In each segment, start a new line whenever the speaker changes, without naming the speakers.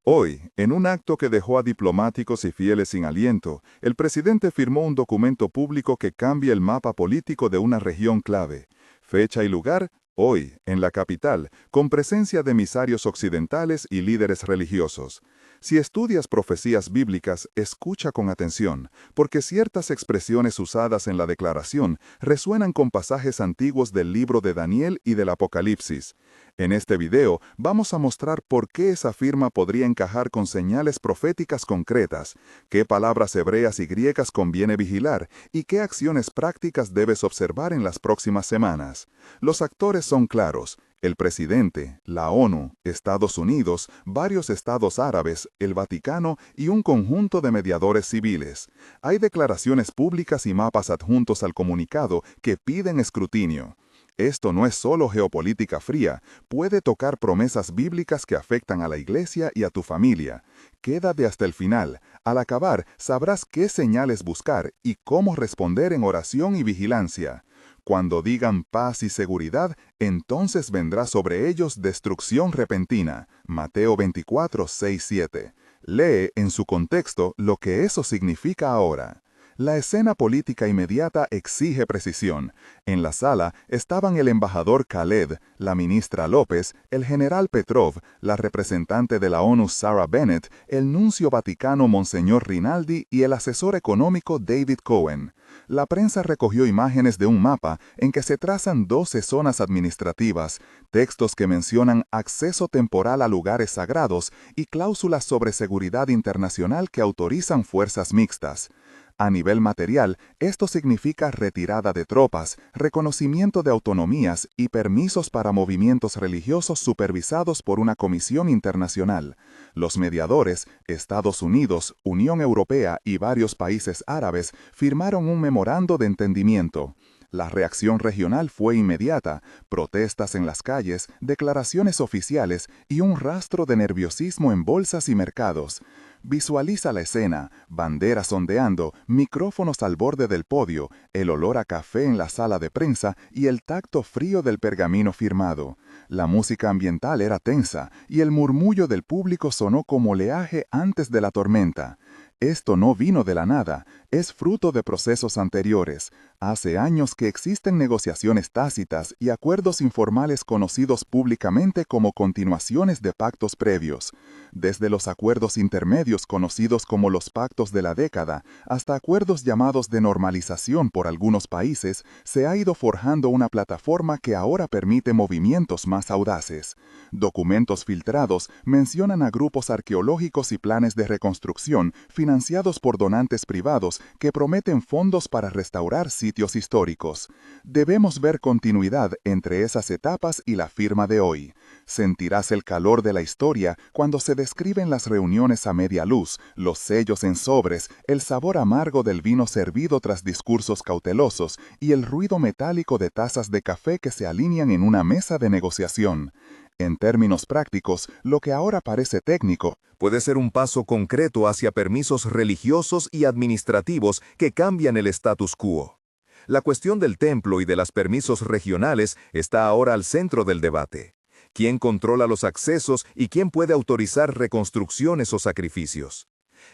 Hoy, en un acto que dejó a diplomáticos y fieles sin aliento, el presidente firmó un documento público que cambia el mapa político de una región clave. Fecha y lugar, hoy, en la capital, con presencia de emisarios occidentales y líderes religiosos. Si estudias profecías bíblicas, escucha con atención, porque ciertas expresiones usadas en la declaración resuenan con pasajes antiguos del libro de Daniel y del Apocalipsis. En este video vamos a mostrar por qué esa firma podría encajar con señales proféticas concretas, qué palabras hebreas y griegas conviene vigilar y qué acciones prácticas debes observar en las próximas semanas. Los actores son claros: el presidente, la ONU, Estados Unidos, varios estados árabes, el Vaticano y un conjunto de mediadores civiles. Hay declaraciones públicas y mapas adjuntos al comunicado que piden escrutinio. Esto no es solo geopolítica fría, puede tocar promesas bíblicas que afectan a la iglesia y a tu familia. Quédate hasta el final. Al acabar, sabrás qué señales buscar y cómo responder en oración y vigilancia. Cuando digan paz y seguridad, entonces vendrá sobre ellos destrucción repentina. Mateo 24, 6, 7. Lee en su contexto lo que eso significa ahora. La escena política inmediata exige precisión. En la sala estaban el embajador Khaled, la ministra López, el general Petrov, la representante de la ONU Sarah Bennett, el nuncio vaticano Monseñor Rinaldi y el asesor económico David Cohen. La prensa recogió imágenes de un mapa en que se trazan 12 zonas administrativas, textos que mencionan acceso temporal a lugares sagrados y cláusulas sobre seguridad internacional que autorizan fuerzas mixtas. A nivel material, esto significa retirada de tropas, reconocimiento de autonomías y permisos para movimientos religiosos supervisados por una comisión internacional. Los mediadores, Estados Unidos, Unión Europea y varios países árabes firmaron un memorando de entendimiento. La reacción regional fue inmediata: protestas en las calles, declaraciones oficiales y un rastro de nerviosismo en bolsas y mercados. Visualiza la escena: banderas ondeando, micrófonos al borde del podio, el olor a café en la sala de prensa y el tacto frío del pergamino firmado. La música ambiental era tensa y el murmullo del público sonó como oleaje antes de la tormenta. Esto no vino de la nada, es fruto de procesos anteriores. Hace años que existen negociaciones tácitas y acuerdos informales conocidos públicamente como continuaciones de pactos previos. Desde los acuerdos intermedios conocidos como los pactos de la década, hasta acuerdos llamados de normalización por algunos países, se ha ido forjando una plataforma que ahora permite movimientos más audaces. Documentos filtrados mencionan a grupos arqueológicos y planes de reconstrucción financiados por donantes privados que prometen fondos para restaurar sitios históricos. Debemos ver continuidad entre esas etapas y la firma de hoy. Sentirás el calor de la historia cuando se describen las reuniones a media luz, los sellos en sobres, el sabor amargo del vino servido tras discursos cautelosos y el ruido metálico de tazas de café que se alinean en una mesa de negociación. En términos prácticos, lo que ahora parece técnico
Puede ser un paso concreto hacia permisos religiosos y administrativos que cambian el status quo. La cuestión del templo y de los permisos regionales está ahora al centro del debate. ¿Quién controla los accesos y quién puede autorizar reconstrucciones o sacrificios?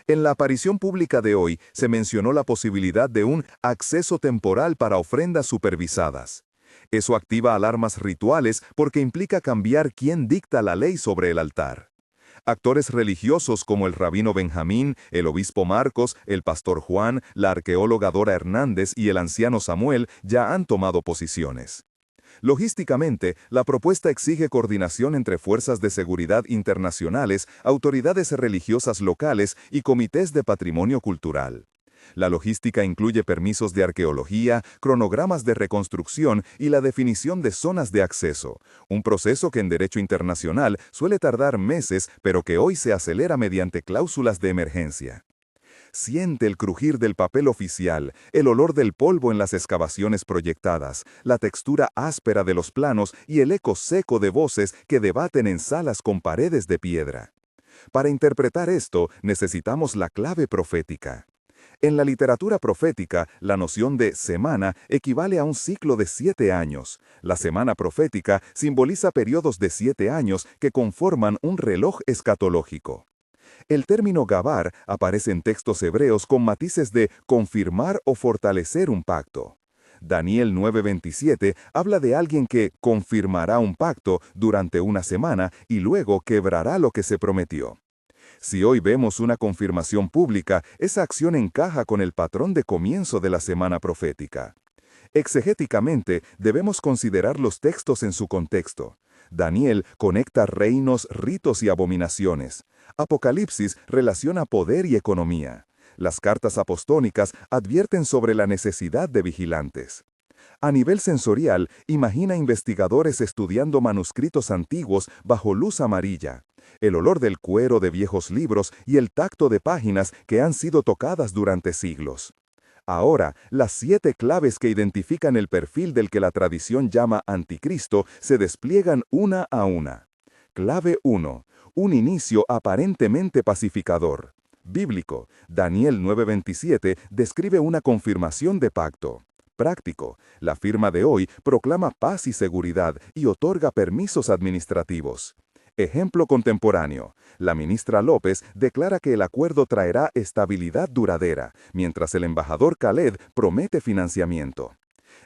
En la aparición pública de hoy se mencionó la posibilidad de un acceso temporal para ofrendas supervisadas. Eso activa alarmas rituales porque implica cambiar quién dicta la ley sobre el altar. Actores religiosos como el rabino Benjamín, el obispo Marcos, el pastor Juan, la arqueóloga Dora Hernández y el anciano Samuel ya han tomado posiciones. Logísticamente, la propuesta exige coordinación entre fuerzas de seguridad internacionales, autoridades religiosas locales y comités de patrimonio cultural. La logística incluye permisos de arqueología, cronogramas de reconstrucción y la definición de zonas de acceso, un proceso que en derecho internacional suele tardar meses, pero que hoy se acelera mediante cláusulas de emergencia. Siente el crujir del papel oficial, el olor del polvo en las excavaciones proyectadas, la textura áspera de los planos y el eco seco de voces que debaten en salas con paredes de piedra. Para interpretar esto, necesitamos la clave profética. En la literatura profética, la noción de semana equivale a un ciclo de 7 años. La semana profética simboliza periodos de 7 años que conforman un reloj escatológico. El término gabar aparece en textos hebreos con matices de confirmar o fortalecer un pacto. Daniel 9:27 habla de alguien que confirmará un pacto durante una semana y luego quebrará lo que se prometió. Si hoy vemos una confirmación pública, esa acción encaja con el patrón de comienzo de la semana profética. Exegéticamente, debemos considerar los textos en su contexto. Daniel conecta reinos, ritos y abominaciones. Apocalipsis relaciona poder y economía. Las cartas apostólicas advierten sobre la necesidad de vigilantes. A nivel sensorial, imagina investigadores estudiando manuscritos antiguos bajo luz amarilla. El olor del cuero de viejos libros y el tacto de páginas que han sido tocadas durante siglos. Ahora, las 7 claves que identifican el perfil del que la tradición llama anticristo se despliegan una a una. Clave 1. Un inicio aparentemente pacificador. Bíblico, Daniel 9:27 describe una confirmación de pacto. Práctico, la firma de hoy proclama paz y seguridad y otorga permisos administrativos. Ejemplo contemporáneo. La ministra López declara que el acuerdo traerá estabilidad duradera, mientras el embajador Khaled promete financiamiento.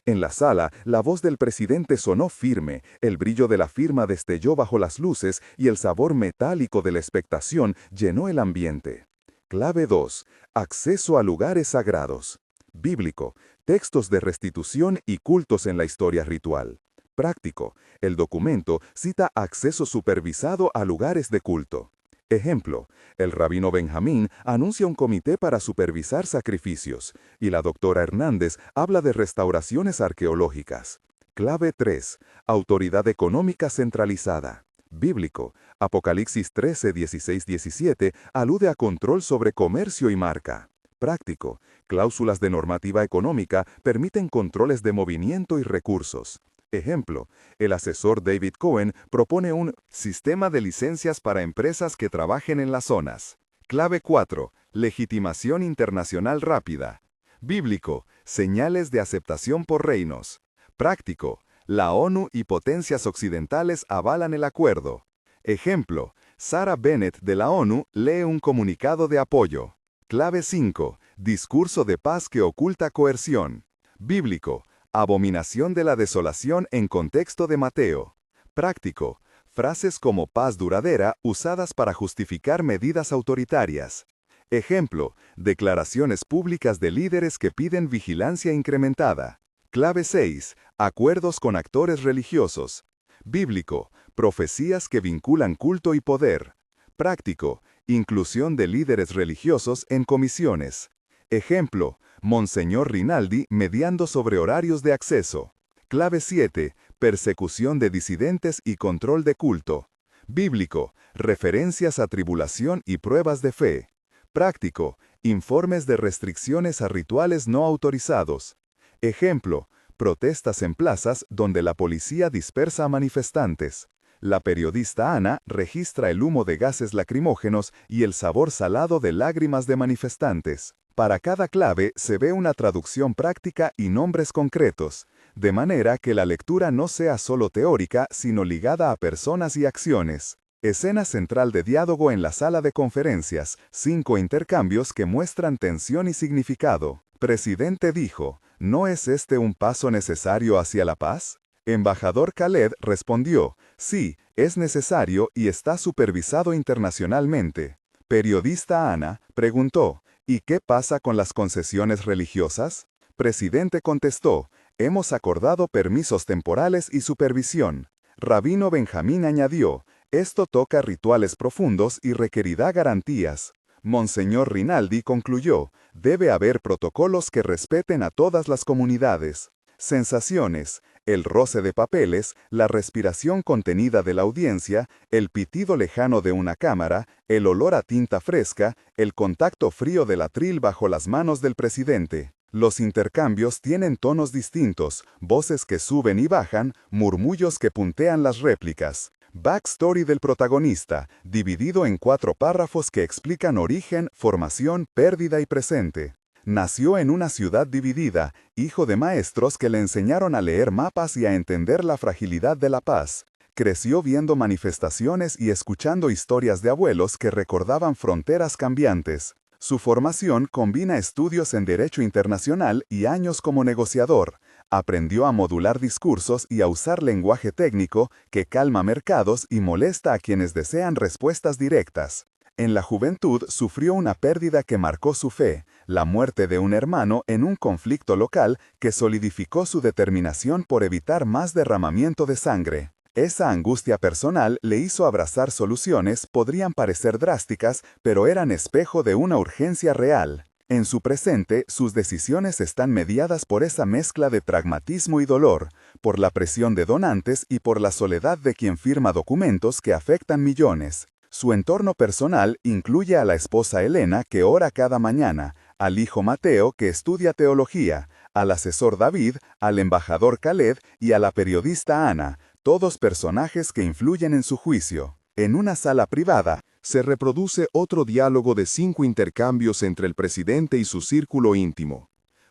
En la sala, la voz del presidente sonó firme, el brillo de la firma destelló bajo las luces y el sabor metálico de la expectación llenó el ambiente. Clave 2. Acceso a lugares sagrados. Bíblico. Textos de restitución y cultos en la historia ritual. Práctico. El documento cita acceso supervisado a lugares de culto. Ejemplo, el rabino Benjamín anuncia un comité para supervisar sacrificios, y la doctora Hernández habla de restauraciones arqueológicas. Clave 3. Autoridad económica centralizada. Bíblico. Apocalipsis 13, 16, 17 alude a control sobre comercio y marca. Práctico. Cláusulas de normativa económica permiten controles de movimiento y recursos. Ejemplo, el asesor David Cohen propone un sistema de licencias para empresas que trabajen en las zonas. Clave 4. Legitimación internacional rápida. Bíblico. Señales de aceptación por reinos. Práctico. La ONU y potencias occidentales avalan el acuerdo. Ejemplo, Sarah Bennett de la ONU lee un comunicado de apoyo. Clave 5. Discurso de paz que oculta coerción. Bíblico. Abominación de la desolación en contexto de Mateo. Práctico. Frases como paz duradera usadas para justificar medidas autoritarias. Ejemplo, declaraciones públicas de líderes que piden vigilancia incrementada. Clave 6. Acuerdos con actores religiosos. Bíblico. Profecías que vinculan culto y poder. Práctico. Inclusión de líderes religiosos en comisiones. Ejemplo, Monseñor Rinaldi mediando sobre horarios de acceso. Clave 7. Persecución de disidentes y control de culto. Bíblico. Referencias a tribulación y pruebas de fe. Práctico. Informes de restricciones a rituales no autorizados. Ejemplo, protestas en plazas donde la policía dispersa a manifestantes. La periodista Ana registra el humo de gases lacrimógenos y el sabor salado de lágrimas de manifestantes. Para cada clave se ve una traducción práctica y nombres concretos, de manera que la lectura no sea solo teórica, sino ligada a personas y acciones. Escena central de diálogo en la sala de conferencias, 5 intercambios que muestran tensión y significado. Presidente dijo, ¿no es este un paso necesario hacia la paz? Embajador Khaled respondió, sí, es necesario y está supervisado internacionalmente. Periodista Ana preguntó, ¿y qué pasa con las concesiones religiosas? Presidente contestó, hemos acordado permisos temporales y supervisión. Rabino Benjamín añadió, esto toca rituales profundos y requerirá garantías. Monseñor Rinaldi concluyó, debe haber protocolos que respeten a todas las comunidades. Sensaciones, el roce de papeles, la respiración contenida de la audiencia, el pitido lejano de una cámara, el olor a tinta fresca, el contacto frío del atril bajo las manos del presidente. Los intercambios tienen tonos distintos, voces que suben y bajan, murmullos que puntean las réplicas. Backstory del protagonista, dividido en 4 párrafos que explican origen, formación, pérdida y presente. Nació en una ciudad dividida, hijo de maestros que le enseñaron a leer mapas y a entender la fragilidad de la paz.
Creció viendo manifestaciones y escuchando historias de abuelos que recordaban fronteras cambiantes. Su formación combina estudios en Derecho Internacional y años como negociador. Aprendió a modular discursos y a usar lenguaje técnico que calma mercados y molesta a quienes desean respuestas directas. En la juventud sufrió una pérdida que marcó su fe, la muerte de un hermano en un conflicto local que solidificó su determinación por evitar más derramamiento de sangre. Esa angustia personal le hizo abrazar soluciones, podrían parecer drásticas, pero eran espejo de una urgencia real. En su presente, sus decisiones están mediadas por esa mezcla de pragmatismo y dolor, por la presión de donantes y por la soledad de quien firma documentos que afectan millones. Su entorno personal incluye a la esposa Elena, que ora cada mañana, al hijo Mateo, que estudia teología, al asesor David, al embajador Khaled y a la periodista Ana, todos personajes que influyen en su juicio. En una sala privada,
se reproduce otro diálogo de 5 intercambios entre el presidente y su círculo íntimo.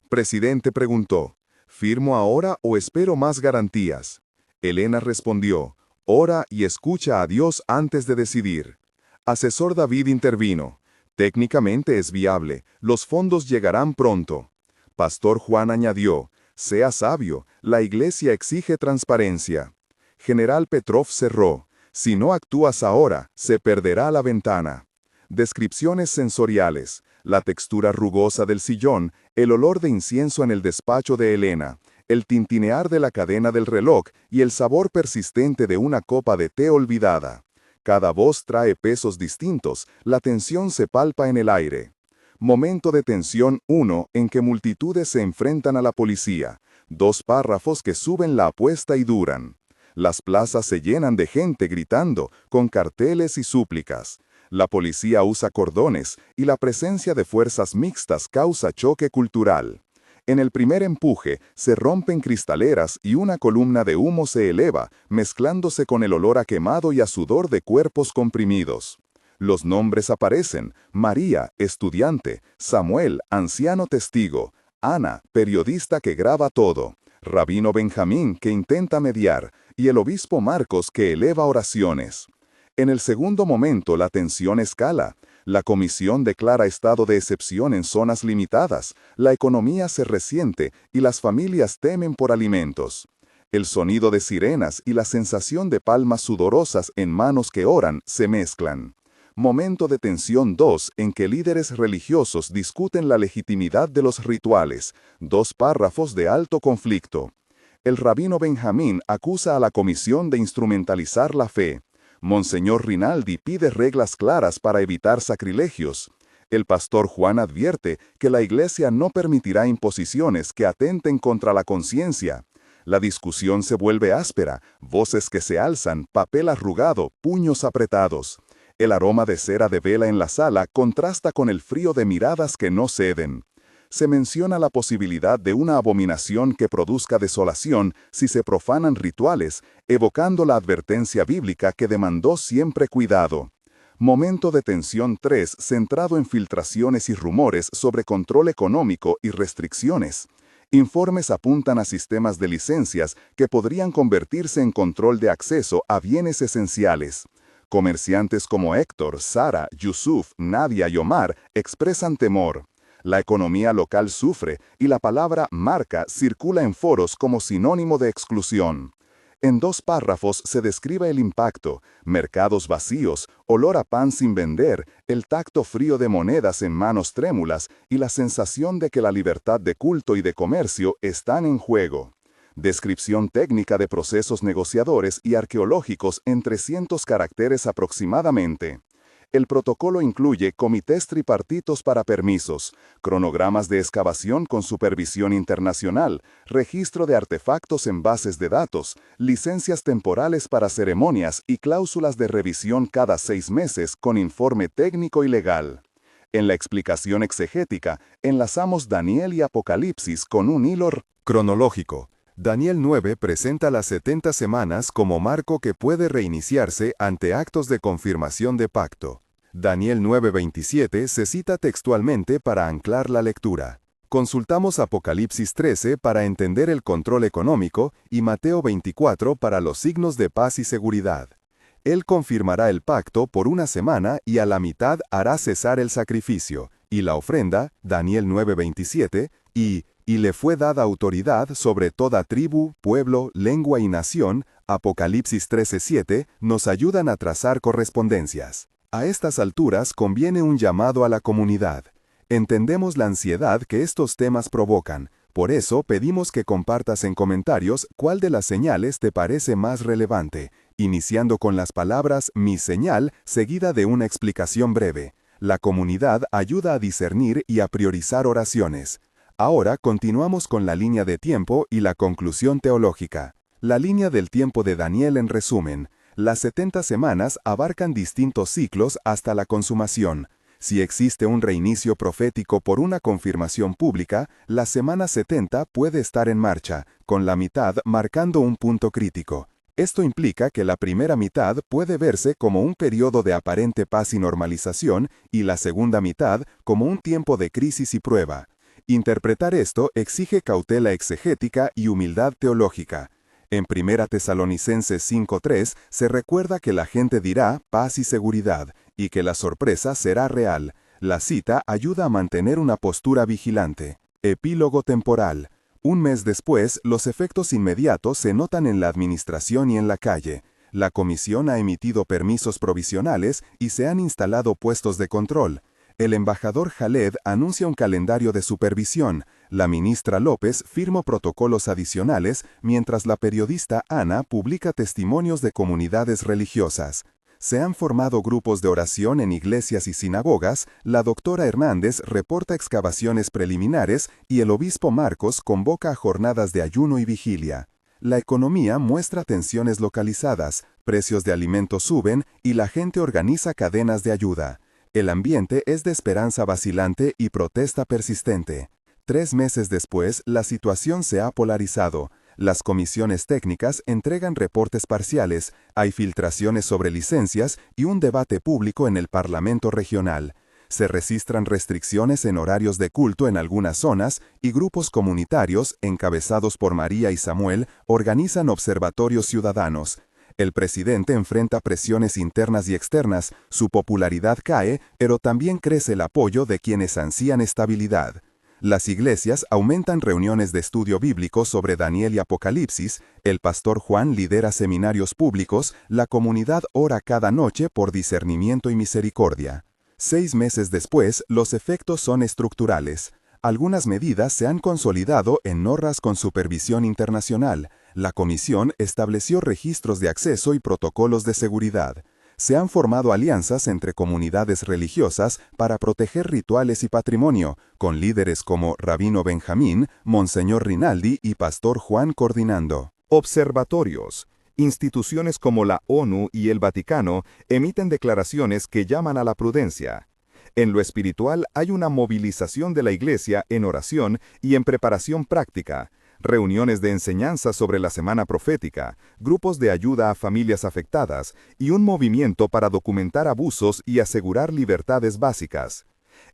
Presidente preguntó, ¿firmo ahora o espero más garantías? Elena respondió, ora y escucha a Dios antes de decidir. Asesor David intervino, técnicamente es viable, los fondos llegarán pronto. Pastor Juan añadió, sea sabio, la iglesia exige transparencia. General Petrov cerró, si no actúas ahora, se perderá la ventana. Descripciones sensoriales, la textura rugosa del sillón, el olor de incienso en el despacho de Elena, el tintinear de la cadena del reloj y el sabor persistente de una copa de té olvidada. Cada voz trae pesos distintos, la tensión se palpa en el aire. Momento de tensión 1 en que multitudes se enfrentan a la policía, 2 párrafos que suben la apuesta y duran. Las plazas se llenan de gente gritando, con carteles y súplicas. La policía usa cordones y la presencia de fuerzas mixtas causa choque cultural. En el primer empuje, se rompen cristaleras y una columna de humo se eleva, mezclándose con el olor a quemado y a sudor de cuerpos comprimidos. Los nombres aparecen: María, estudiante; Samuel, anciano testigo; Ana, periodista que graba todo; Rabino Benjamín, que intenta mediar; y el obispo Marcos, que eleva oraciones. En el segundo momento la tensión escala. La comisión declara estado de excepción en zonas limitadas, la economía se resiente y las familias temen por alimentos. El sonido de sirenas y la sensación de palmas sudorosas en manos que oran se mezclan. Momento de tensión 2 en que líderes religiosos discuten la legitimidad de los rituales, 2 párrafos de alto conflicto. El rabino Benjamín acusa a la comisión de instrumentalizar la fe. Monseñor Rinaldi pide reglas claras para evitar sacrilegios. El pastor Juan advierte que la iglesia no permitirá imposiciones que atenten contra la conciencia. La discusión se vuelve áspera, voces que se alzan, papel arrugado, puños apretados. El aroma de cera de vela en la sala contrasta con el frío de miradas que no ceden. Se menciona la posibilidad de una abominación que produzca desolación si se profanan rituales, evocando la advertencia bíblica que demandó siempre cuidado. Momento de tensión 3 centrado en filtraciones y rumores sobre control económico y restricciones. Informes apuntan a sistemas de licencias que podrían convertirse en control de acceso a bienes esenciales. Comerciantes como Héctor, Sara, Yusuf, Nadia y Omar expresan temor. La economía local sufre y la palabra marca circula en foros como sinónimo de exclusión. En 2 párrafos se describe el impacto: mercados vacíos, olor a pan sin vender, el tacto frío de monedas en manos trémulas y la sensación de que la libertad de culto y de comercio están en juego. Descripción técnica de procesos negociadores y arqueológicos en 300 caracteres aproximadamente. El protocolo incluye comités tripartitos para permisos, cronogramas de excavación con supervisión internacional, registro de artefactos en bases de datos, licencias temporales para ceremonias y cláusulas de revisión cada 6 meses con informe técnico y legal. En la explicación exegética, enlazamos Daniel y Apocalipsis con un hilo cronológico. Daniel 9 presenta las 70 semanas como marco que puede reiniciarse ante actos de confirmación de pacto. Daniel 9:27 se cita textualmente para anclar la lectura.
Consultamos Apocalipsis 13 para entender el control económico y Mateo 24 para los signos de paz y seguridad. Él confirmará el pacto por una semana y a la mitad hará cesar el sacrificio, y la ofrenda, Daniel 9:27, y le fue dada autoridad sobre toda tribu, pueblo, lengua y nación, Apocalipsis 13:7, nos ayudan a trazar correspondencias. A estas alturas conviene un llamado a la comunidad. Entendemos la ansiedad que estos temas provocan, por eso pedimos que compartas en comentarios cuál de las señales te parece más relevante, iniciando con las palabras «mi señal» seguida de una explicación breve. La comunidad ayuda a discernir y a priorizar oraciones. Ahora continuamos con la línea de tiempo y la conclusión teológica. La línea del tiempo de Daniel en resumen. Las 70 semanas abarcan distintos ciclos hasta la consumación. Si existe un reinicio profético por una confirmación pública, la semana 70 puede estar en marcha, con la mitad marcando un punto crítico. Esto implica que la primera mitad puede verse como un periodo de aparente paz y normalización y la segunda mitad como un tiempo de crisis y prueba. Interpretar esto exige cautela exegética y humildad teológica. En 1 Tesalonicenses 5:3 se recuerda que la gente dirá paz y seguridad, y que la sorpresa será real. La cita ayuda a mantener una postura vigilante. Epílogo temporal. Un mes después, los efectos inmediatos se notan en la administración y en la calle. La comisión ha emitido permisos provisionales y se han instalado puestos de control. El embajador Khaled anuncia un calendario de supervisión. La ministra López firma protocolos adicionales, mientras la periodista Ana publica testimonios de comunidades religiosas. Se han formado grupos de oración en iglesias y sinagogas, la doctora Hernández reporta excavaciones preliminares y el obispo Marcos convoca a jornadas de ayuno y vigilia. La economía muestra tensiones localizadas, precios de alimentos suben y la gente organiza cadenas de ayuda. El ambiente es de esperanza vacilante y protesta persistente. 3 meses después, la situación se ha polarizado. Las comisiones técnicas entregan reportes parciales, hay filtraciones sobre licencias y un debate público en el Parlamento regional. Se registran restricciones en horarios de culto en algunas zonas y grupos comunitarios, encabezados por María y Samuel, organizan observatorios ciudadanos. El presidente enfrenta presiones internas y externas, su popularidad cae, pero también crece el apoyo de quienes ansían estabilidad. Las iglesias aumentan reuniones de estudio bíblico sobre Daniel y Apocalipsis, el pastor Juan lidera seminarios públicos, la comunidad ora cada noche por discernimiento y misericordia. 6 meses después, los efectos son estructurales. Algunas medidas se han consolidado en normas con supervisión internacional. La comisión estableció registros de acceso y protocolos de seguridad. Se han formado alianzas entre comunidades religiosas para proteger rituales y patrimonio, con líderes como Rabino Benjamín, Monseñor Rinaldi y Pastor Juan coordinando. Observatorios. Instituciones como la ONU y el Vaticano emiten declaraciones que llaman a la prudencia. En lo espiritual hay una movilización de la Iglesia en oración y en preparación práctica, reuniones de enseñanza sobre la semana profética, grupos de ayuda a familias afectadas y un movimiento para documentar abusos y asegurar libertades básicas.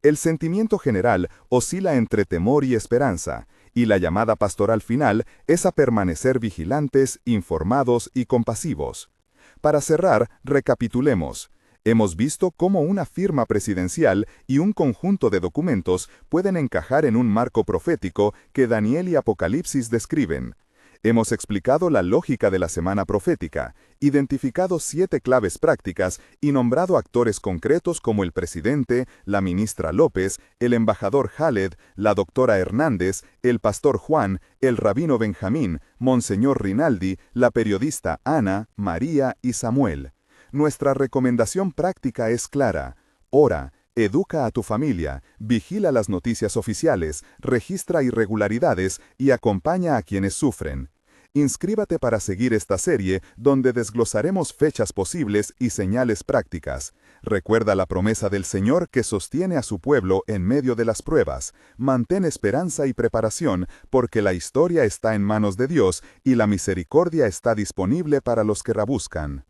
El sentimiento general oscila entre temor y esperanza, y la llamada pastoral final es a permanecer vigilantes, informados y compasivos. Para cerrar, recapitulemos. Hemos visto cómo una firma presidencial y un conjunto de documentos pueden encajar en un marco profético que Daniel y Apocalipsis describen. Hemos explicado la lógica de la semana profética, identificado 7 claves prácticas y nombrado actores concretos como el presidente, la ministra López, el embajador Khaled, la doctora Hernández, el pastor Juan, el rabino Benjamín, Monseñor Rinaldi, la periodista Ana, María y Samuel. Nuestra recomendación práctica es clara. Ora, educa a tu familia, vigila las noticias oficiales, registra irregularidades y acompaña a quienes sufren. Inscríbete para seguir esta serie donde desglosaremos fechas posibles y señales prácticas. Recuerda la promesa del Señor que sostiene a su pueblo en medio de las pruebas. Mantén esperanza y preparación porque la historia está en manos de Dios y la misericordia está disponible para los que la buscan.